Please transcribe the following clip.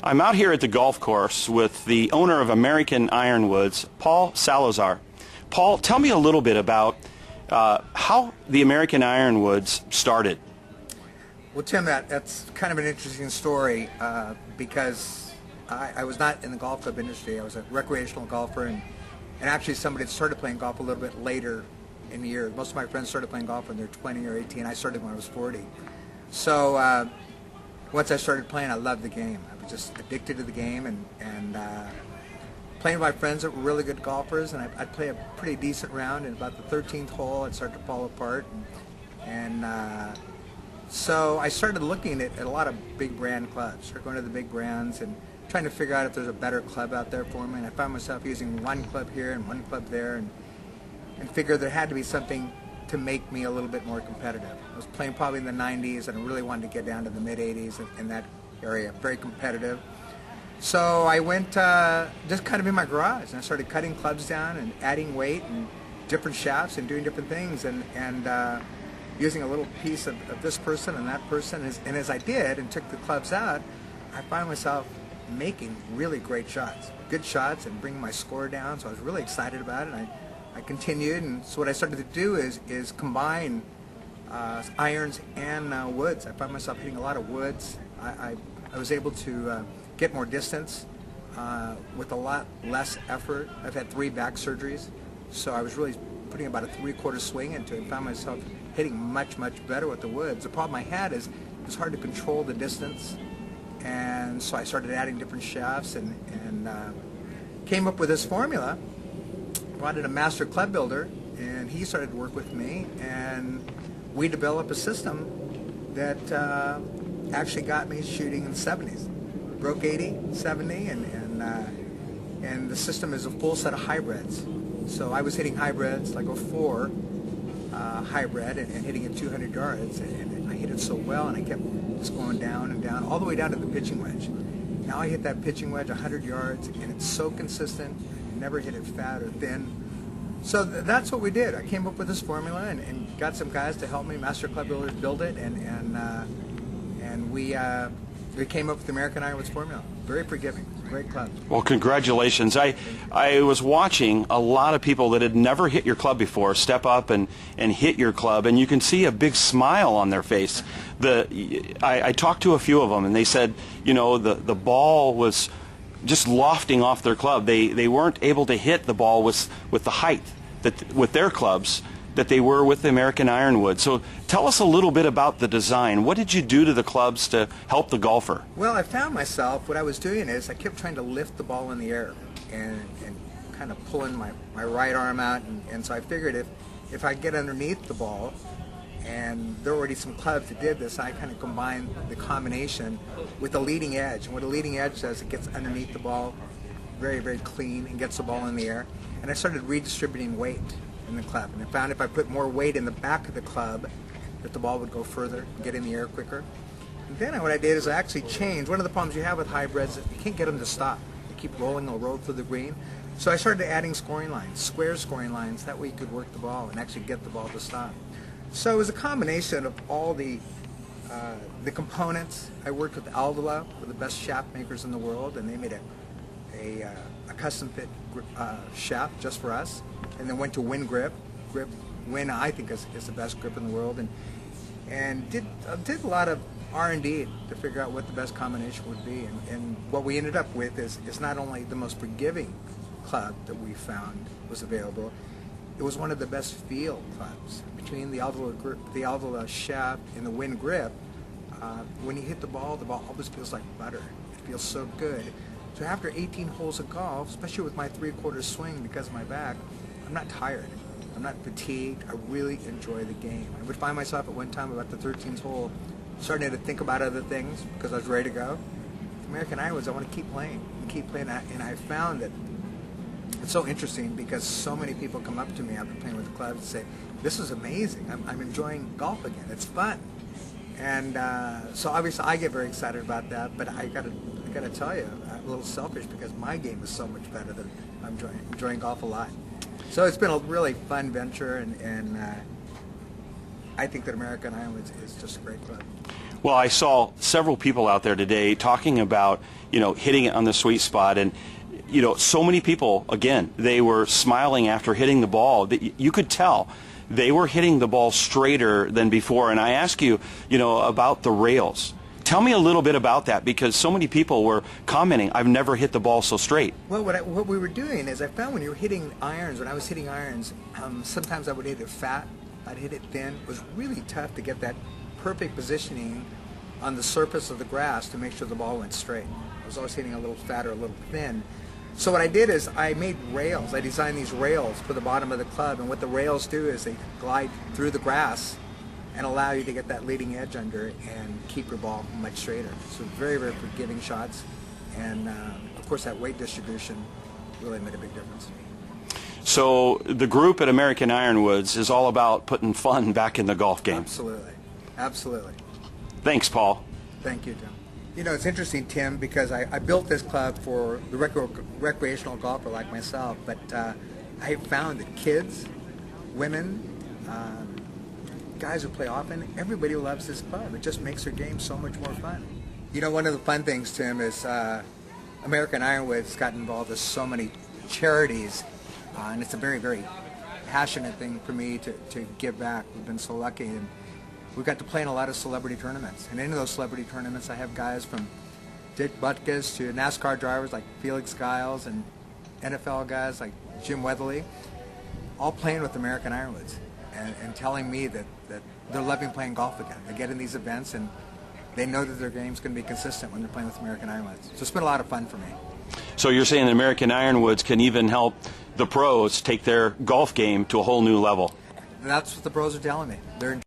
I'm out here at the golf course with the owner of American Ironwoods, Paul Salazar. Paul, tell me a little bit about how the American Ironwoods started. Well, Tim, that's kind of an interesting story because I was not in the golf club industry. I was a recreational golfer, and actually somebody that started playing golf a little bit later in the year. Most of my friends started playing golf when they're 20 or 18. I started when I was 40. So once I started playing, I loved the game. I was just addicted to the game, and playing with my friends that were really good golfers, and I'd play a pretty decent round, and about the 13th hole, I'd start to fall apart. So I started looking at a lot of big brand clubs, started going to the big brands and trying to figure out if there's a better club out there for me. And I found myself using one club here and one club there, and figured there had to be something to make me a little bit more competitive. I was playing probably in the 90s, and I really wanted to get down to the mid-80s in that area, very competitive. So I went just kind of in my garage, and I started cutting clubs down and adding weight and different shafts and doing different things, and using a little piece of this person and that person. And as I did and took the clubs out, I found myself making really great shots, good shots, and bringing my score down. So I was really excited about it. And I continued, and so what I started to do is combine irons and woods. I found myself hitting a lot of woods. I was able to get more distance with a lot less effort. I've had 3 back surgeries, so I was really putting about a 3/4 swing into it, and found myself hitting much better with the woods. The problem I had is it's hard to control the distance, and so I started adding different shafts and came up with this formula. Brought in a master club builder, and he started to work with me, and we developed a system that actually got me shooting in the 70s. Broke 80, 70, and the system is a full set of hybrids. So I was hitting hybrids like a 4 hybrid and hitting it 200 yards, and I hit it so well, and I kept just going down and down, all the way down to the pitching wedge. Now I hit that pitching wedge 100 yards, and it's so consistent. Never hit it fat or thin. So that's what we did. I came up with this formula and got some guys to help me, master club builders, build it, and we came up with the American Ironwoods formula. Very forgiving, great club. Well, congratulations. I was watching a lot of people that had never hit your club before step up and hit your club, and you can see a big smile on their face. I talked to a few of them, and they said, you know, the ball was just lofting off their club. They weren't able to hit the ball with the height with their clubs that they were with the American Ironwood. So tell us a little bit about the design. What did you do to the clubs to help the golfer? Well, I found myself, what I was doing is I kept trying to lift the ball in the air and kind of pulling my right arm out, and so I figured if I get underneath the ball, and there were already some clubs that did this, I kind of combined the combination with the leading edge. And what a leading edge does, it gets underneath the ball very clean and gets the ball in the air. And I started redistributing weight in the club. And I found if I put more weight in the back of the club, that the ball would go further, get in the air quicker. And then what I did is I actually changed. One of the problems you have with hybrids is you can't get them to stop. They keep rolling, they'll roll through the green. So I started adding scoring lines, square scoring lines. That way you could work the ball and actually get the ball to stop. So it was a combination of all the components. I worked with Aldila, one of the best shaft makers in the world, and they made a custom fit shaft just for us. And then went to Win Grip. Win, I think, is the best grip in the world, and did a lot of R&D to figure out what the best combination would be. And what we ended up with is not only the most forgiving club that we found was available, it was one of the best feel clubs. Between the Aldila shaft and the Win Grip, when you hit the ball always feels like butter. It feels so good. So after 18 holes of golf, especially with my 3/4 swing because of my back, I'm not tired. I'm not fatigued. I really enjoy the game. I would find myself at one time about the 13th hole starting to think about other things because I was ready to go. American Ironwoods, I want to keep playing and keep playing. And I found that it's so interesting because so many people come up to me after playing with the clubs and say, "This is amazing. I'm enjoying golf again. It's fun." And so obviously I get very excited about that. But I gotta tell you, I'm a little selfish because my game is so much better than I'm enjoying golf a lot. So it's been a really fun venture, and I think that American Ironwoods is just a great club. Well, I saw several people out there today talking about, hitting it on the sweet spot, and so many people, again, they were smiling after hitting the ball. You could tell they were hitting the ball straighter than before. And I ask you, about the rails. Tell me a little bit about that, because so many people were commenting, I've never hit the ball so straight. Well, what we were doing is I found when you were hitting irons, when I was hitting irons, sometimes I would hit it fat, I'd hit it thin. It was really tough to get that perfect positioning on the surface of the grass to make sure the ball went straight. I was always hitting a little fat or a little thin. So what I did is I made rails. I designed these rails for the bottom of the club, and what the rails do is they glide through the grass and allow you to get that leading edge under it and keep your ball much straighter. So very, very forgiving shots, and of course that weight distribution really made a big difference. So the group at American Ironwoods is all about putting fun back in the golf game. Absolutely. Absolutely. Thanks, Paul. Thank you, Tim. It's interesting, Tim, because I built this club for the recreational golfer like myself, but I found that kids, women, guys who play often, everybody loves this club. It just makes their game so much more fun. One of the fun things, Tim, is American Ironwoods got involved with so many charities, and it's a very, very passionate thing for me to give back. We've been so lucky, and we've got to play in a lot of celebrity tournaments. And in those celebrity tournaments, I have guys from Dick Butkus to NASCAR drivers like Felix Giles and NFL guys like Jim Weatherly, all playing with American Ironwoods and telling me that they're loving playing golf again. They get in these events and they know that their game's going to be consistent when they're playing with American Ironwoods. So it's been a lot of fun for me. So you're saying that American Ironwoods can even help the pros take their golf game to a whole new level? And that's what the pros are telling me. They're